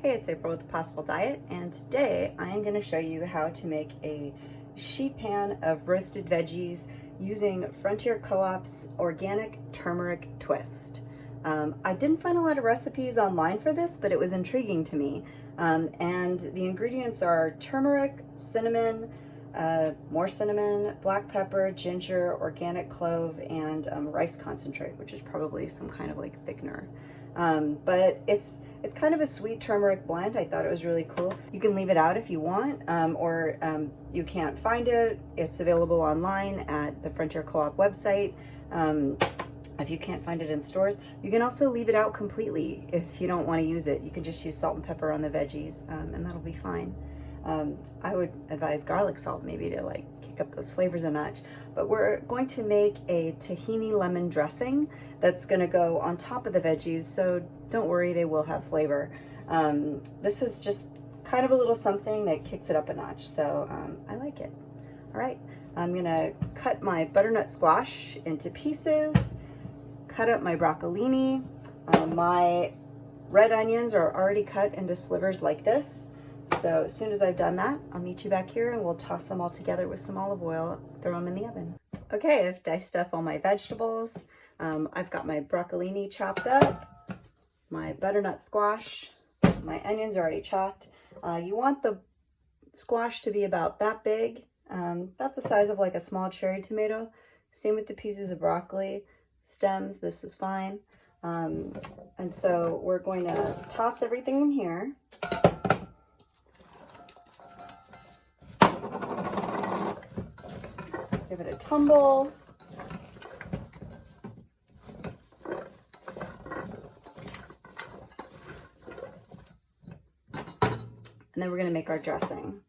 Hey, it's April with The Possible Diet, and today I am going to show you how to make a sheet pan of roasted veggies using Frontier Co-op's organic turmeric twist. I didn't find a lot of recipes online for this, but it was intriguing to me. And the ingredients are turmeric, cinnamon, more cinnamon, black pepper, ginger, organic clove, and rice concentrate, which is probably some kind of like thickener. But it's kind of a sweet turmeric blend. I thought it was really cool. You can leave it out if you want, or you can't find it. It's available online at the Frontier Co-op website. If you can't find it in stores, you can also leave it out completely if you don't want to use it. You can just use salt and pepper on the veggies, and that'll be fine. I would advise garlic salt maybe to like kick up those flavors a notch. But we're going to make a tahini lemon dressing that's going to go on top of the veggies, so don't worry, they will have flavor. This is just kind of a little something that kicks it up a notch, so I like it. All right, I'm gonna cut my butternut squash into pieces, cut up my broccolini. My red onions are already cut into slivers like this. So as soon as I've done that, I'll meet you back here and we'll toss them all together with some olive oil, throw them in the oven. Okay, I've diced up all my vegetables. I've got my broccolini chopped up, my butternut squash, my onions are already chopped. You want the squash to be about that big, about the size of like a small cherry tomato. Same with the pieces of broccoli, stems, this is fine. And so we're going to toss everything in here. Give it a tumble. And then we're gonna make our dressing.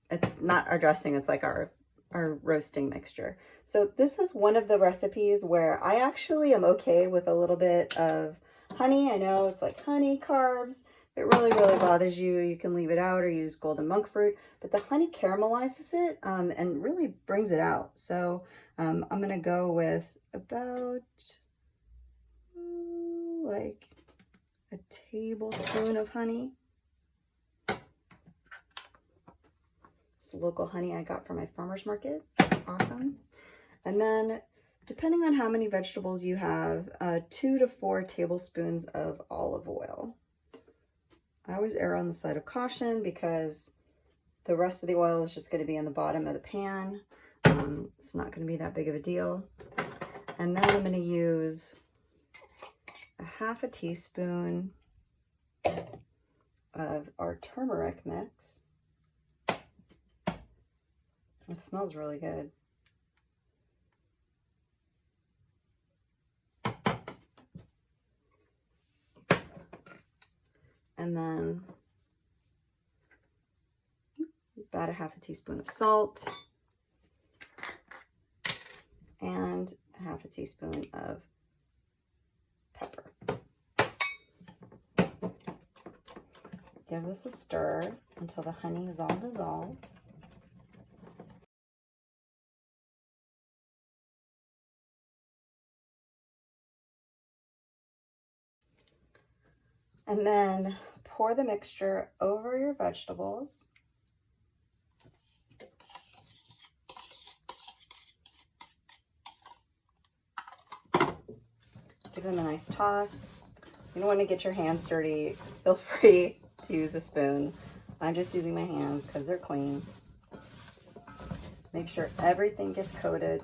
It's not our dressing, it's like our roasting mixture. So this is one of the recipes where I actually am okay with a little bit of honey. I know it's like honey, carbs. If it really, really bothers you, you can leave it out or use golden monk fruit, but the honey caramelizes it and really brings it out. So I'm gonna go with about like a tablespoon of honey. It's the local honey I got from my farmer's market. Awesome. And then depending on how many vegetables you have, 2 to 4 tablespoons of olive oil. I always err on the side of caution because the rest of the oil is just going to be in the bottom of the pan. It's not going to be that big of a deal. And then I'm going to use a half a teaspoon of our turmeric mix. It smells really good. And then about a half a teaspoon of salt and a half a teaspoon of pepper. Give this a stir until the honey is all dissolved. And then pour the mixture over your vegetables. Give them a nice toss. You don't want to get your hands dirty. Feel free to use a spoon. I'm just using my hands because they're clean. Make sure everything gets coated.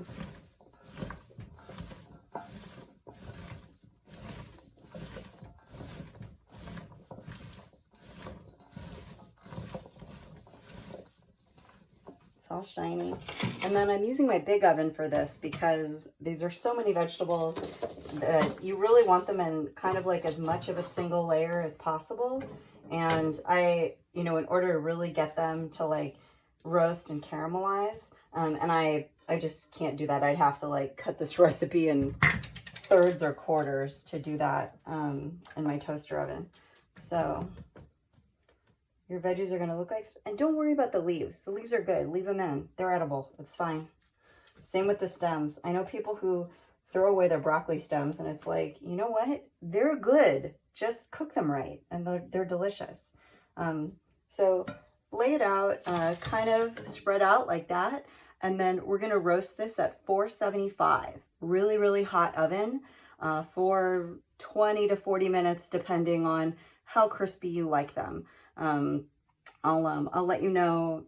All shiny. And then I'm using my big oven for this because these are so many vegetables that you really want them in kind of like as much of a single layer as possible. And in order to really get them to like roast and caramelize, and I just can't do that. I'd have to like cut this recipe in thirds or quarters to do that in my toaster oven. So your veggies are going to look like this. And don't worry about the leaves. The leaves are good. Leave them in. They're edible. It's fine. Same with the stems. I know people who throw away their broccoli stems, and it's like, you know what? They're good. Just cook them right, and they're delicious. So lay it out, kind of spread out like that, and then we're gonna roast this at 475, really, really hot oven, for 20 to 40 minutes, depending on how crispy you like them. I'll let you know.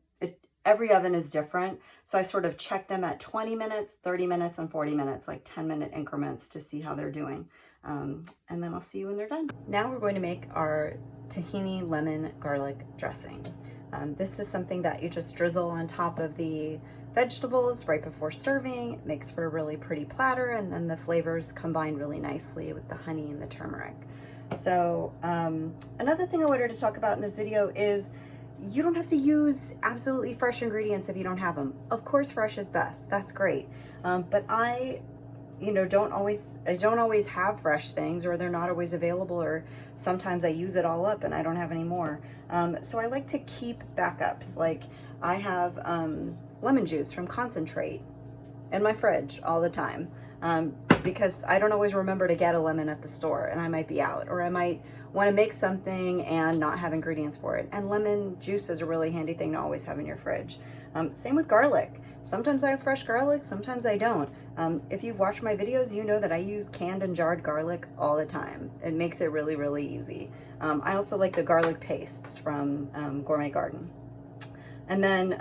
Every oven is different, so I sort of check them at 20 minutes, 30 minutes, and 40 minutes, like 10-minute increments to see how they're doing. And then I'll see you when they're done. Now we're going to make our tahini lemon garlic dressing. This is something that you just drizzle on top of the vegetables right before serving. It makes for a really pretty platter, and then the flavors combine really nicely with the honey and the turmeric. So another thing I wanted to talk about in this video is you don't have to use absolutely fresh ingredients if you don't have them. Of course, fresh is best. That's great. But I don't always have fresh things, or they're not always available, or sometimes I use it all up and I don't have any more. So I like to keep backups. Like I have lemon juice from concentrate in my fridge all the time, because I don't always remember to get a lemon at the store, and I might be out, or I might want to make something and not have ingredients for it. And lemon juice is a really handy thing to always have in your fridge. Same with garlic. Sometimes I have fresh garlic, sometimes I don't. If you've watched my videos, you know that I use canned and jarred garlic all the time. It makes it really, really easy. I also like the garlic pastes from Gourmet Garden. And then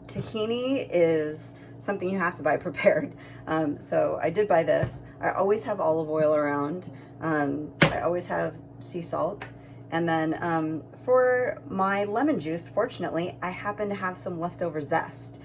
tahini is something you have to buy prepared. So I did buy this. I always have olive oil around. I always have sea salt. And then for my lemon juice, fortunately, I happen to have some leftover zest.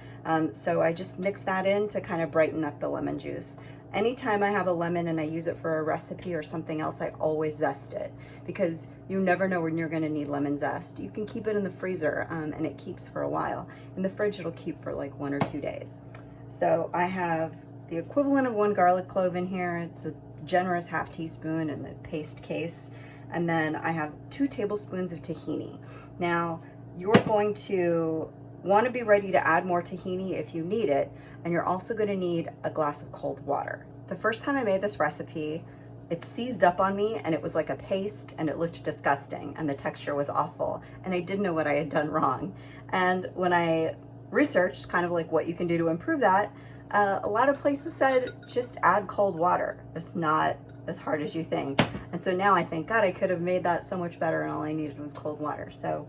So I just mix that in to kind of brighten up the lemon juice. Anytime I have a lemon and I use it for a recipe or something else, I always zest it, because you never know when you're going to need lemon zest. You can keep it in the freezer, and it keeps for a while. In the fridge, it'll keep for like 1 or 2 days. So I have the equivalent of 1 garlic clove in here. It's a generous ½ teaspoon in the paste case. And then I have 2 tablespoons of tahini. Now, you're going to want to be ready to add more tahini if you need it, and you're also going to need a glass of cold water. The first time I made this recipe, it seized up on me, and it was like a paste, and it looked disgusting, and the texture was awful, and I didn't know what I had done wrong. And when I researched kind of like what you can do to improve that, a lot of places said just add cold water. It's not as hard as you think. And so now I think, God, I could have made that so much better, and all I needed was cold water. So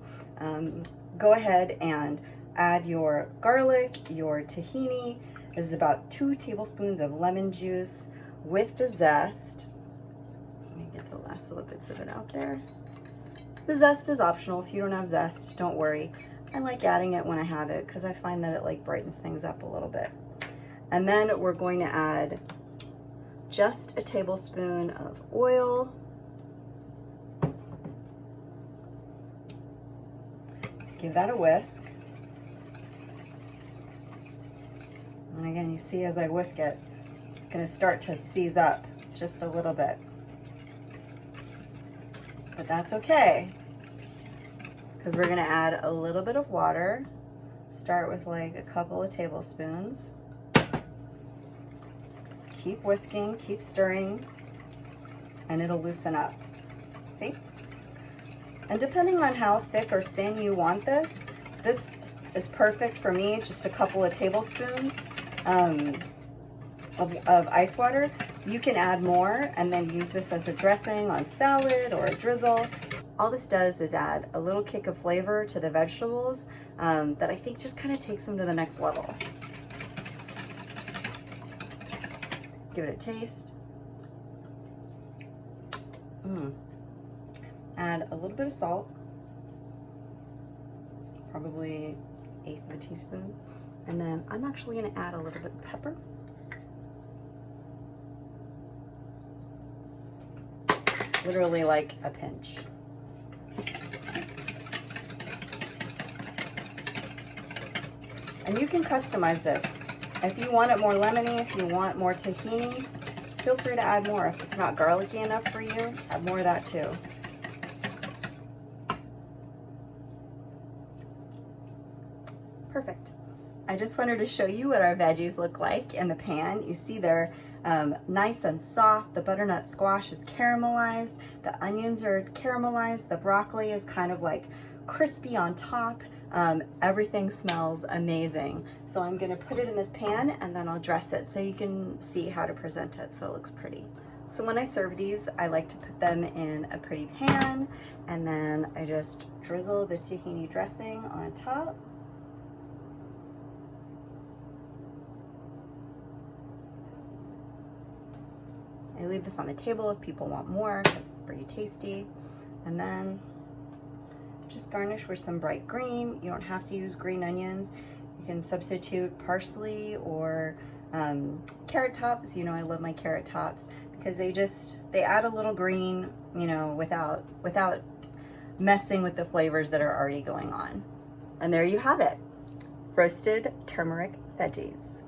go ahead and add your garlic, your tahini. This is about 2 tablespoons of lemon juice with the zest. Let me get the last little bits of it out there. The zest is optional. If you don't have zest, don't worry. I like adding it when I have it, because I find that it like brightens things up a little bit. And then we're going to add just a tablespoon of oil. Give that a whisk. And again, you see as I whisk it, it's going to start to seize up just a little bit. But that's okay, because we're going to add a little bit of water. Start with like a couple of tablespoons. Keep whisking, keep stirring, and it'll loosen up. Okay? And depending on how thick or thin you want this, this is perfect for me, just a couple of tablespoons of ice water. You can add more and then use this as a dressing on salad or a drizzle. All this does is add a little kick of flavor to the vegetables that I think just kind of takes them to the next level. Give it a taste. Add a little bit of salt, probably 1/8 of a teaspoon. And then I'm actually going to add a little bit of pepper. Literally like a pinch. And you can customize this. If you want it more lemony, if you want more tahini, feel free to add more. If it's not garlicky enough for you, add more of that too. Perfect. I just wanted to show you what our veggies look like in the pan. You see they're Nice and soft. The butternut squash is caramelized. The onions are caramelized. The broccoli is kind of like crispy on top. Everything smells amazing. So I'm gonna put it in this pan and then I'll dress it so you can see how to present it so it looks pretty. So when I serve these, I like to put them in a pretty pan, and then I just drizzle the tahini dressing on top. I leave this on the table if people want more because it's pretty tasty. And then just garnish with some bright green. You don't have to use green onions. You can substitute parsley or carrot tops. You know, I love my carrot tops because they add a little green, you know, without messing with the flavors that are already going on. And there you have it. Roasted turmeric veggies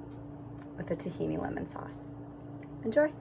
with a tahini lemon sauce. Enjoy.